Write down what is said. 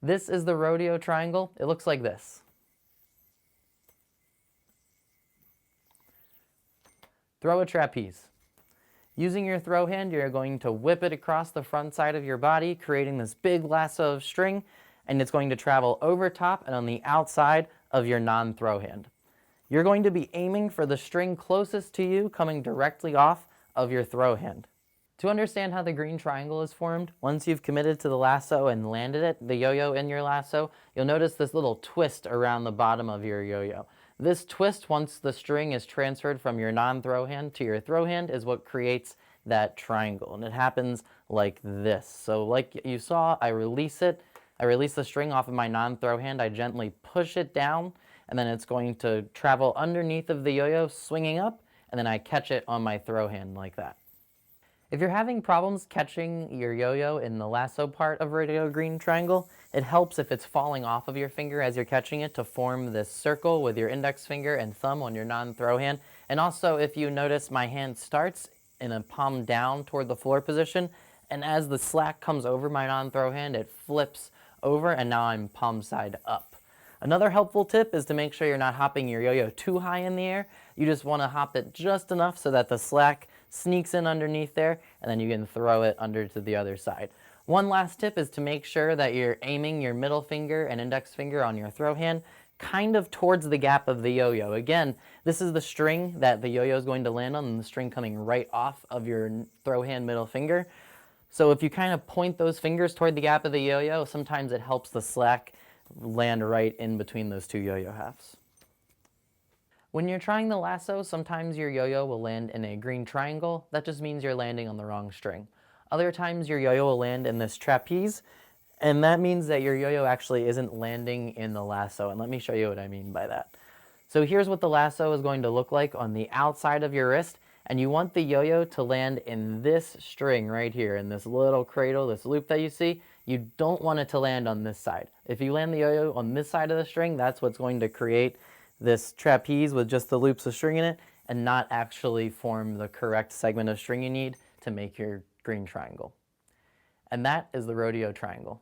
This is the rodeo triangle. It looks like this. Throw a trapeze. Using your throw hand, you're going to whip it across the front side of your body, creating this big lasso of string, and it's going to travel over top and on the outside of your non-throw hand. You're going to be aiming for the string closest to you, coming directly off of your throw hand. To understand how the green triangle is formed, once you've committed to the lasso and landed it, the yo-yo in your lasso, you'll notice this little twist around the bottom of your yo-yo. This twist, once the string is transferred from your non-throw hand to your throw hand, is what creates that triangle. And it happens like this. So like you saw, I release the string off of my non-throw hand, I gently push it down, and then it's going to travel underneath of the yo-yo, swinging up, and then I catch it on my throw hand like that. If you're having problems catching your yo-yo in the lasso part of Rodeo Green Triangle, it helps if it's falling off of your finger as you're catching it to form this circle with your index finger and thumb on your non-throw hand. And also, if you notice, my hand starts in a palm down toward the floor position, and as the slack comes over my non-throw hand, it flips over, and now I'm palm side up. Another helpful tip is to make sure you're not hopping your yo-yo too high in the air. You just want to hop it just enough so that the slack sneaks in underneath there, and then you can throw it under to the other side. One last tip is to make sure that you're aiming your middle finger and index finger on your throw hand kind of towards the gap of the yo-yo. Again, this is the string that the yo-yo is going to land on, and the string coming right off of your throw hand middle finger. So if you kind of point those fingers toward the gap of the yo-yo, sometimes it helps the slack land right in between those two yo-yo halves. When you're trying the lasso, sometimes your yo-yo will land in a green triangle. That just means you're landing on the wrong string. Other times your yo-yo will land in this trapeze, and that means that your yo-yo actually isn't landing in the lasso. And let me show you what I mean by that. So here's what the lasso is going to look like on the outside of your wrist, and you want the yo-yo to land in this string right here, in this little cradle, this loop that you see. You don't want it to land on this side. If you land the yo-yo on this side of the string, that's what's going to create this trapeze with just the loops of string in it, and not actually form the correct segment of string you need to make your green triangle. And that is the rodeo triangle.